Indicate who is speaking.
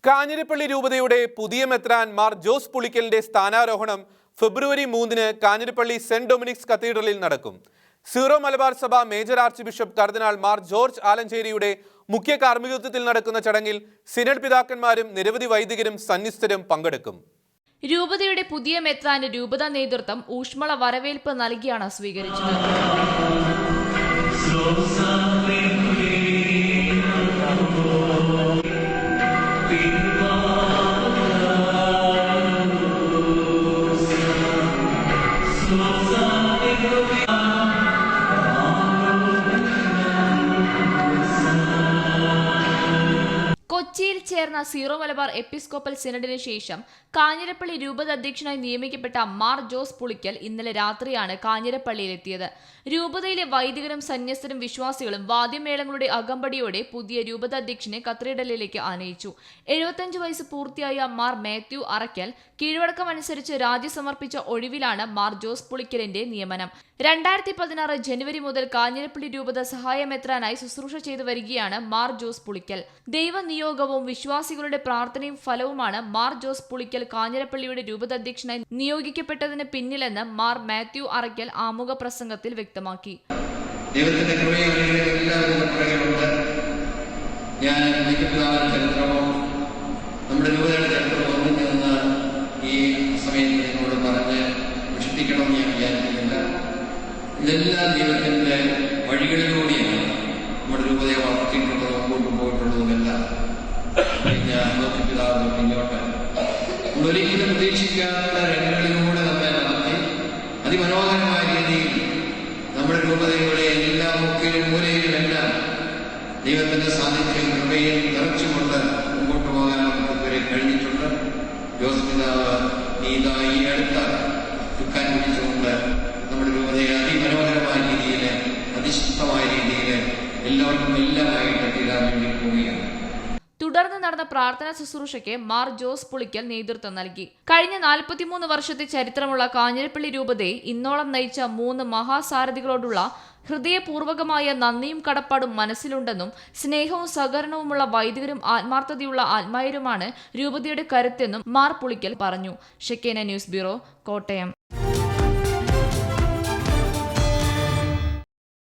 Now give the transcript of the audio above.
Speaker 1: കാഞ്ഞിരപ്പള്ളി രൂപതയുടെ പുതിയ മെത്രാൻ മാർ ജോസ് പുളിക്കലിന്റെ സ്ഥാനാരോഹണം ഫെബ്രുവരി 3-ന് കാഞ്ഞിരപ്പള്ളി സെന്റ് ഡൊമിനിക്സ് കത്തീഡ്രലിൽ നടക്കും. സീറോ മലബാർ സഭ മേജർ ആർച്ച് ബിഷപ്പ് കർദിനാൾ മാർ ജോർജ് ആലഞ്ചേരിയുടെ മുഖ്യ കാർമ്മികത്വത്തിൽ നടക്കുന്ന ചടങ്ങിൽ സിനഡ് പിതാക്കന്മാരും നിരവധി വൈദികരും സന്യസ്തരും പങ്കെടുക്കും.
Speaker 2: രൂപതയുടെ പുതിയ മെത്രാന് രൂപതാ നേതൃത്വം ഊഷ്മള വരവേൽപ്പ് നൽകിയാണ് സ്വീകരിച്ചത്. കൊച്ചിയിൽ ചേർന്ന സീറോ മലബാർ എപ്പിസ്കോപ്പൽ സിനഡിന് ശേഷം കാഞ്ഞിരപ്പള്ളി രൂപത അധ്യക്ഷനായി നിയമിക്കപ്പെട്ട മാർ ജോസ് പുളിക്കൽ ഇന്നലെ രാത്രിയാണ് കാഞ്ഞിരപ്പള്ളിയിലെത്തിയത്. രൂപതയിലെ വൈദികരും സന്യസ്തരും വിശ്വാസികളും വാദ്യമേളങ്ങളുടെ അകമ്പടിയോടെ പുതിയ രൂപത അധ്യക്ഷനെ കത്തീഡ്രലിലേക്ക് ആനയിച്ചു. 75 വയസ്സ് പൂർത്തിയായ മാർ മാത്യു അറയ്ക്കൽ കീഴ്വഴക്കം അനുസരിച്ച് രാജി സമർപ്പിച്ച ഒഴിവിലാണ് മാർ ജോസ് പുളിക്കലിന്റെ നിയമനം. 2016 ജനുവരി മുതൽ കാഞ്ഞിരപ്പള്ളി രൂപത സഹായ മെത്രാനായി ശുശ്രൂഷ ചെയ്തു വരികയാണ് മാർ ജോസ് പുളിക്കൽ. ദൈവനിയോഗവും വിശ്വാസികളുടെ പ്രാർത്ഥനയും ഫലവുമാണ് മാർ ജോസ് പുളിക്കൽ കാഞ്ഞിരപ്പള്ളിയുടെ രൂപത അധ്യക്ഷനായി നിയോഗിക്കപ്പെട്ടതിന് പിന്നിലെന്ന് മാർ മാത്യു അറയ്ക്കൽ ആമുഖ പ്രസംഗത്തിൽ വ്യക്തമാക്കി.
Speaker 3: ദൈവത്തിന്റെ ഞാൻ ചരിത്രമോ നമ്മുടെ രൂപതയുടെ ചരിത്രമോ ഒന്നും നിന്ന് ഈ സമയത്ത് നിങ്ങളോട് പറഞ്ഞ് വിശദീകരിക്കണമെന്ന് ഞാൻ വിചാരിക്കുന്നില്ല. ഇതെല്ലാം ദൈവത്തിന്റെ വഴികളിലൂടെയാണ് നമ്മുടെ രൂപതയെ വളർത്തിയിട്ടുള്ളതും മുമ്പോട്ട് പോയിട്ടുള്ളതുമെല്ലാം. പിതാവ് പിന്നോട്ട് നമ്മളൊരിക്കലും പ്രതീക്ഷിക്കാത്ത രംഗങ്ങളിലൂടെ നമ്മെ നടത്തി അതിമനോഹരമായ രീതിയിൽ നമ്മുടെ രൂപതയുടെ എല്ലാ മുക്കിലും മൂലയിലുമെല്ലാം ദൈവത്തിന്റെ സാന്നിധ്യം കൃപയും നിറച്ചുകൊണ്ട് മുമ്പോട്ട് പോകാൻ നമുക്ക് ഇതുവരെ കഴിഞ്ഞിട്ടുണ്ട്. ജോസ് പിതാവ് ഈ അടുത്ത ചുക്കാൻ പിടിച്ചുകൊണ്ട് നമ്മുടെ രൂപതയെ അതിമനോഹരമായ രീതിയിൽ അതിശക്തമായ രീതിയിൽ എല്ലാവർക്കും എല്ലാമായിട്ട് തീരാൻ വേണ്ടി പോവുകയാണ്.
Speaker 2: തുടർന്ന് നടന്ന പ്രാർത്ഥനാ ശുശ്രൂഷയ്ക്ക് മാർ ജോസ് പുളിക്കൽ നേതൃത്വം നൽകി. കഴിഞ്ഞ 43 വർഷത്തെ ചരിത്രമുള്ള കാഞ്ഞിരപ്പള്ളി രൂപതയെ ഇന്നോളം നയിച്ച 3 മഹാസാരഥികളോടുള്ള ഹൃദയപൂർവകമായ നന്ദിയും കടപ്പാടും മനസ്സിലുണ്ടെന്നും സ്നേഹവും സഹകരണവുമുള്ള വൈദികരും ആത്മാർത്ഥതയുള്ള ആത്മായരുമാണ് രൂപതയുടെ കരുത്തെന്നും മാർ പുളിക്കൽ പറഞ്ഞു. ഷെക്കേന ന്യൂസ് ബ്യൂറോ, കോട്ടയം.